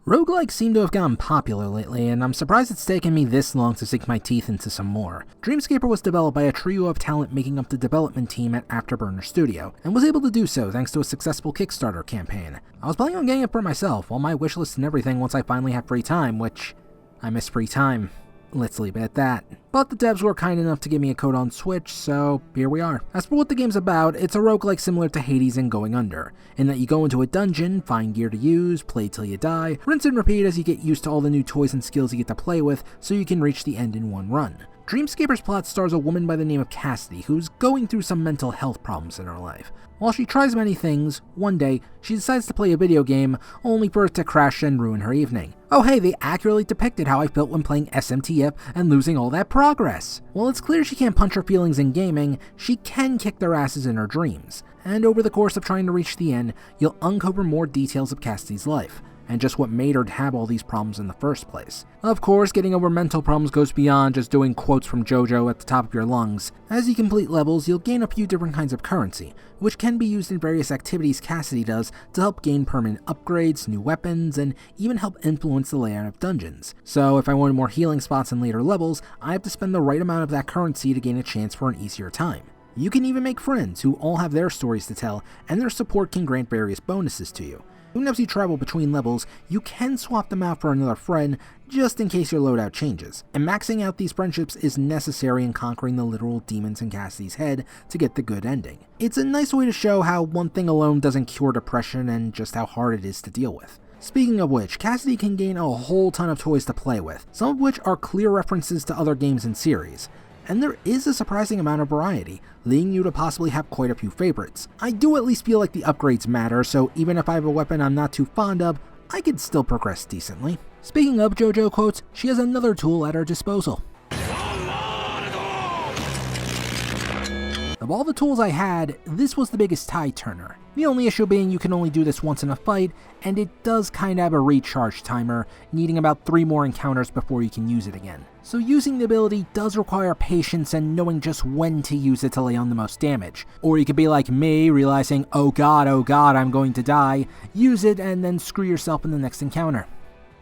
Roguelikes seem to have gotten popular lately, and I'm surprised it's taken me this long to sink my teeth into some more. Dreamscaper was developed by a trio of talent making up the development team at Afterburner Studio, and was able to do so thanks to a successful Kickstarter campaign. I was planning on getting it for myself, on my wishlist and everything once I finally have free time, which I miss free time. Let's leave it at that. But the devs were kind enough to give me a code on Switch, so here we are. As for what the game's about, it's a roguelike similar to Hades and Going Under, in that you go into a dungeon, find gear to use, play till you die, rinse and repeat as you get used to all the new toys and skills you get to play with, so you can reach the end in one run. Dreamscaper's plot stars a woman by the name of Cassidy, who's going through some mental health problems in her life. While she tries many things, one day, she decides to play a video game, only for it to crash and ruin her evening. Oh hey, they accurately depicted how I felt when playing SMTF and losing all that progress. While it's clear she can't punch her feelings in gaming, she can kick their asses in her dreams. And over the course of trying to reach the end, you'll uncover more details of Cassidy's life, and just what made her have all these problems in the first place. Of course, getting over mental problems goes beyond just doing quotes from JoJo at the top of your lungs. As you complete levels, you'll gain a few different kinds of currency, which can be used in various activities Cassidy does to help gain permanent upgrades, new weapons, and even help influence the layout of dungeons. So if I wanted more healing spots in later levels, I have to spend the right amount of that currency to gain a chance for an easier time. You can even make friends who all have their stories to tell, and their support can grant various bonuses to you. Even as you travel between levels, you can swap them out for another friend, just in case your loadout changes. And maxing out these friendships is necessary in conquering the literal demons in Cassidy's head to get the good ending. It's a nice way to show how one thing alone doesn't cure depression and just how hard it is to deal with. Speaking of which, Cassidy can gain a whole ton of toys to play with, some of which are clear references to other games and series. And there is a surprising amount of variety, leading you to possibly have quite a few favorites. I do at least feel like the upgrades matter, so even if I have a weapon I'm not too fond of, I could still progress decently. Speaking of JoJo quotes, she has another tool at her disposal. Of all the tools I had, this was the biggest tide turner. The only issue being you can only do this once in a fight, and it does kinda have a recharge timer, needing about 3 more encounters before you can use it again. So using the ability does require patience and knowing just when to use it to lay on the most damage. Or you could be like me, realizing, oh god, I'm going to die, use it and then screw yourself in the next encounter.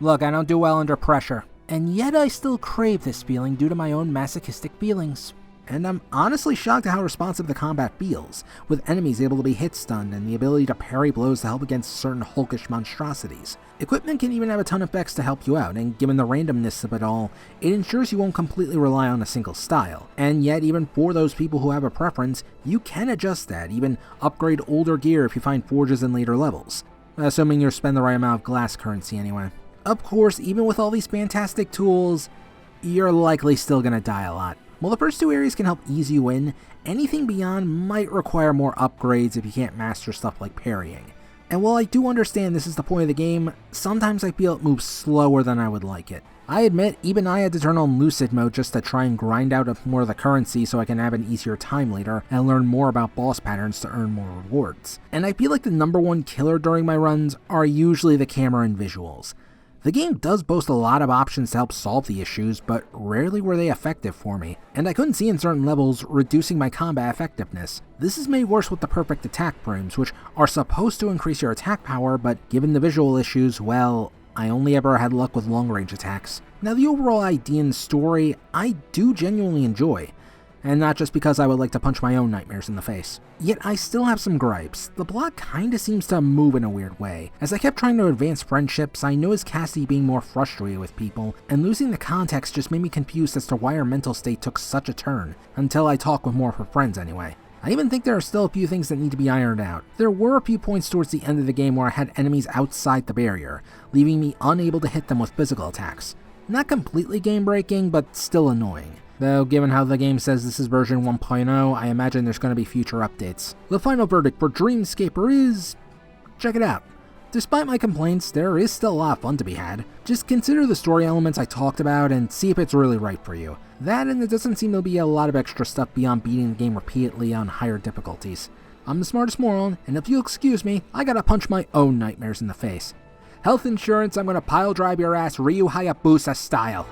Look, I don't do well under pressure, and yet I still crave this feeling due to my own masochistic feelings. And I'm honestly shocked at how responsive the combat feels, with enemies able to be hit stunned and the ability to parry blows to help against certain hulkish monstrosities. Equipment can even have a ton of effects to help you out, and given the randomness of it all, it ensures you won't completely rely on a single style. And yet, even for those people who have a preference, you can adjust that, even upgrade older gear if you find forges in later levels. Assuming you spend the right amount of glass currency anyway. Of course, even with all these fantastic tools, you're likely still gonna die a lot. While the first 2 areas can help ease you in, anything beyond might require more upgrades if you can't master stuff like parrying. And while I do understand this is the point of the game, sometimes I feel it moves slower than I would like it. I admit, even I had to turn on Lucid mode just to try and grind out more of the currency so I can have an easier time later and learn more about boss patterns to earn more rewards. And I feel like the number one killer during my runs are usually the camera and visuals. The game does boast a lot of options to help solve the issues, but rarely were they effective for me, and I couldn't see in certain levels, reducing my combat effectiveness. This is made worse with the perfect attack frames, which are supposed to increase your attack power, but given the visual issues, well, I only ever had luck with long-range attacks. Now the overall idea and story, I do genuinely enjoy, and not just because I would like to punch my own nightmares in the face. Yet I still have some gripes. The plot kinda seems to move in a weird way. As I kept trying to advance friendships, I noticed Cassidy being more frustrated with people, and losing the context just made me confused as to why her mental state took such a turn, until I talked with more of her friends anyway. I even think there are still a few things that need to be ironed out. There were a few points towards the end of the game where I had enemies outside the barrier, leaving me unable to hit them with physical attacks. Not completely game-breaking, but still annoying. Though, given how the game says this is version 1.0, I imagine there's going to be future updates. The final verdict for Dreamscaper is... check it out. Despite my complaints, there is still a lot of fun to be had. Just consider the story elements I talked about and see if it's really right for you. That, and there doesn't seem to be a lot of extra stuff beyond beating the game repeatedly on higher difficulties. I'm the smartest moron, and if you'll excuse me, I gotta punch my own nightmares in the face. Health insurance, I'm gonna pile drive your ass Ryu Hayabusa style.